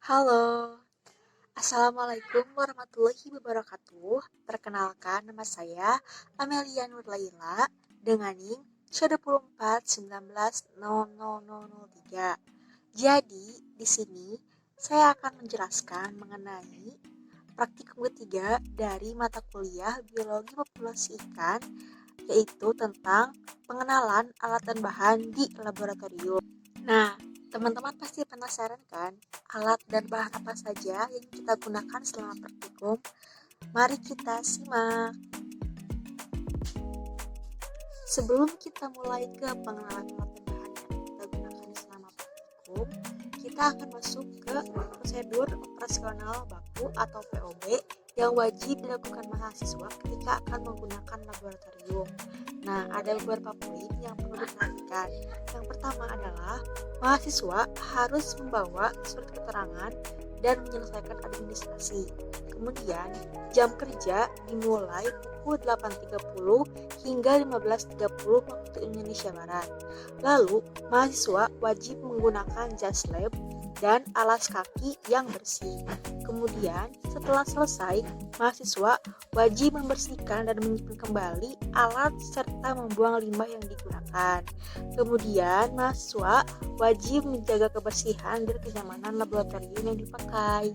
Halo, Assalamualaikum warahmatullahi wabarakatuh. Perkenalkan, nama saya Amelia Nurlaila dengan NIM C24190003. Jadi, di sini saya akan menjelaskan mengenai praktikum ketiga dari mata kuliah Biologi Populasi Ikan, yaitu tentang pengenalan alat dan bahan di laboratorium. Nah, teman-teman pasti penasaran kan, alat dan bahan apa saja yang kita gunakan selama praktikum? Mari kita simak. Sebelum kita mulai ke pengenalan alat dan bahan yang kita gunakan selama praktikum, kita akan masuk ke prosedur operasional baku atau POB yang wajib dilakukan mahasiswa ketika akan menggunakan laboratorium. Nah, ada beberapa poin yang perlu diperhatikan. Yang pertama adalah mahasiswa harus membawa surat keterangan dan menyelesaikan administrasi. Kemudian, jam kerja dimulai pukul 8.30 hingga 15.30 waktu Indonesia Barat. Lalu, mahasiswa wajib menggunakan jas lab dan alas kaki yang bersih. Kemudian, setelah selesai, mahasiswa wajib membersihkan dan menyimpan kembali alat serta membuang limbah yang digunakan. Kemudian, mahasiswa wajib menjaga kebersihan dan kenyamanan laboratorium yang dipakai.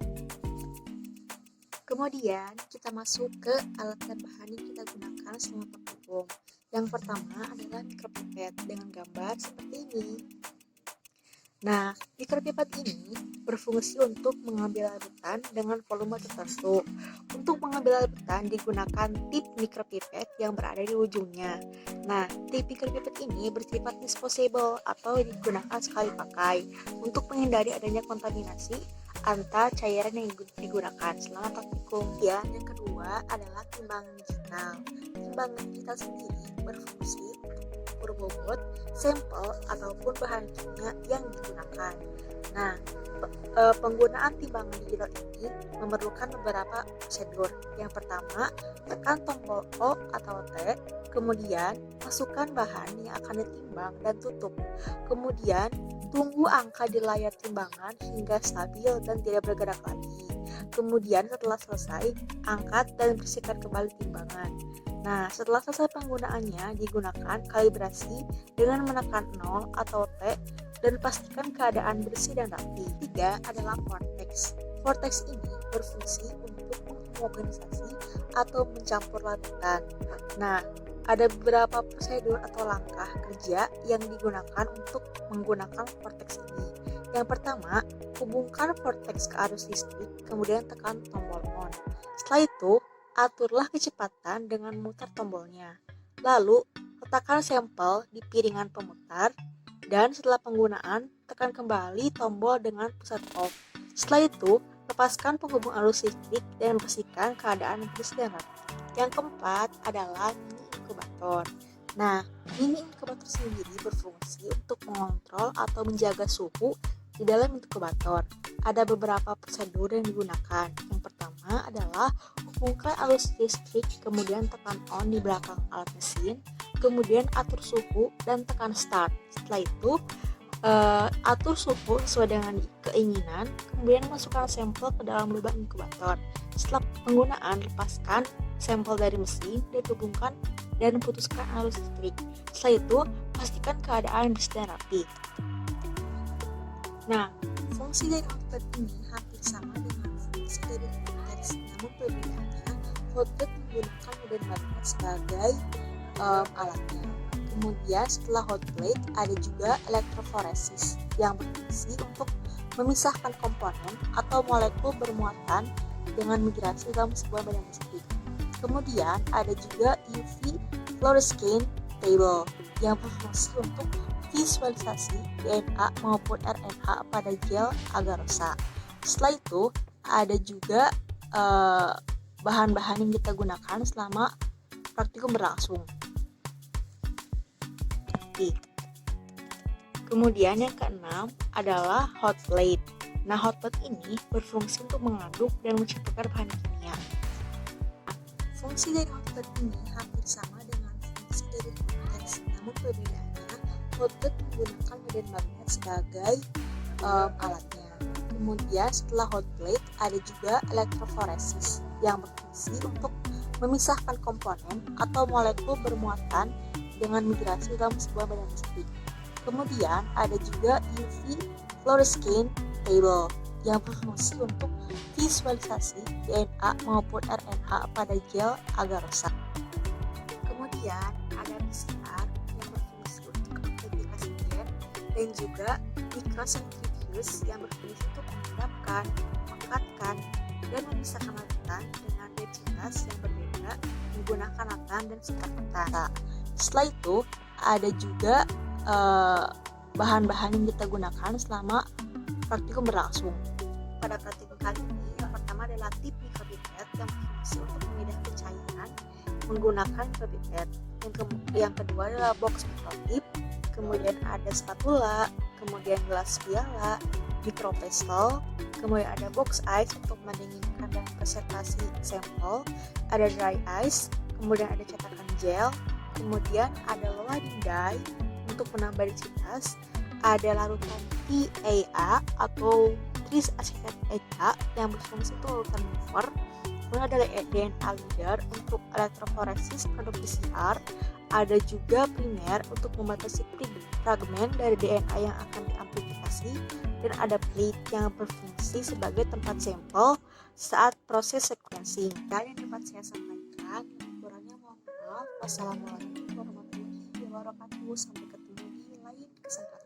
Kemudian, kita masuk ke alat dan bahan yang kita gunakan selama praktikum. Yang pertama adalah mikropipet dengan gambar seperti ini. Nah, mikropipet ini berfungsi untuk mengambil larutan dengan volume tertentu. Untuk mengambil larutan digunakan tip mikropipet yang berada di ujungnya. Nah, tip mikropipet ini bersifat disposable atau digunakan sekali pakai untuk menghindari adanya kontaminasi antar cairan yang digunakan selama praktikum. Ya, yang kedua adalah timbangan digital. Timbangan digital sendiri berfungsi untuk mengukur bobot, sampel, ataupun bahan kimia yang digunakan. Nah, penggunaan timbangan digital ini memerlukan beberapa prosedur. Yang pertama, tekan tombol O atau T, kemudian masukkan bahan yang akan ditimbang dan tutup. Kemudian, tunggu angka di layar timbangan hingga stabil dan tidak bergerak lagi. Kemudian setelah selesai, angkat dan bersihkan kembali timbangan. Nah, setelah selesai penggunaannya, digunakan kalibrasi dengan menekan 0 atau T dan pastikan keadaan bersih dan rapi. Tiga adalah vortex. Vortex ini berfungsi untuk menghomogenisasi atau mencampur larutan. Nah, ada beberapa prosedur atau langkah kerja yang digunakan untuk menggunakan vortex ini. Yang pertama, hubungkan vortex ke arus listrik, kemudian tekan tombol on. Setelah itu, aturlah kecepatan dengan memutar tombolnya. Lalu, letakkan sampel di piringan pemutar, dan setelah penggunaan, tekan kembali tombol dengan pusat off. Setelah itu, lepaskan penghubung arus listrik dan bersihkan keadaan bersih dan rapi. Yang keempat adalah mini inkubator. Nah, mini inkubator sendiri berfungsi untuk mengontrol atau menjaga suhu di dalam inkubator. Ada beberapa prosedur yang digunakan. Yang pertama adalah hubungkan arus listrik, kemudian tekan on di belakang alat mesin, kemudian atur suhu dan tekan start. Setelah itu, atur suhu sesuai dengan keinginan, kemudian masukkan sampel ke dalam lubang inkubator. Setelah penggunaan, lepaskan sampel dari mesin, dihubungkan dan putuskan arus listrik. Setelah itu, pastikan keadaan bersih dan rapi. Nah, fungsi dari hotplate ini hampir sama dengan fungsi dari vortex, namun perbedaannya hotplate menggunakan medan magnet sebagai alatnya. Kemudian setelah hotplate ada juga elektroforesis yang berfungsi untuk memisahkan komponen atau molekul bermuatan dengan migrasi dalam sebuah badan listrik. Kemudian ada juga UV fluorescein table yang berfungsi untuk visualisasi DNA maupun RNA pada gel agarosa. Setelah itu ada juga bahan-bahan yang kita gunakan selama praktikum berlangsung. Kemudian yang keenam adalah hot plate. Nah, hot plate ini berfungsi untuk mengaduk dan mencampurkan bahan kimia. Fungsi dari hot plate ini hampir sama dengan fungsi dari vortex, namun perbedaannya hot plate menggunakan medan magnet sebagai alatnya. Kemudian setelah hot plate ada juga elektroforesis yang berfungsi untuk memisahkan komponen atau molekul bermuatan dengan migrasi dalam sebuah medan listrik. Kemudian ada juga UV fluorescein table yang berfungsi untuk visualisasi DNA maupun RNA pada gel agar-rusak. Kemudian ada PCR yang berfungsi untuk amplifikasi gen dan juga microcentrifuge yang berfungsi untuk mengendapkan, mengangkatkan, dan memisahkan larutan dengan densitas yang berbeda menggunakan latan dan sekat ketat. Setelah itu ada juga bahan-bahan yang kita gunakan selama praktikum berlangsung. Pada praktikum kali ini yang pertama adalah tip micropipet yang berfungsi untuk memindahkan cairan menggunakan micropipet. Yang kedua adalah box mikrotip, kemudian ada spatula, kemudian gelas piala, micropestle, kemudian ada box ice untuk mendinginkan dan presentasi sampel, ada dry ice, kemudian ada cetakan gel, kemudian ada loading dye untuk menambah densitas, ada larutan TAA atau triacetate ECA yang berfungsi untuk larutan mover, kemudian ada DNA leader untuk elektroforesis produk PCR, ada juga primer untuk membatasi fragmen dari DNA yang akan diamplifikasi, dan ada plate yang berfungsi sebagai tempat sampel saat proses sequencing. Dan yang dapat saya sampaikan, kurangnya mohon maaf. Wassalamualaikum warahmatullahi wabarakatuh. Sampai ketemu di lain kesempatan.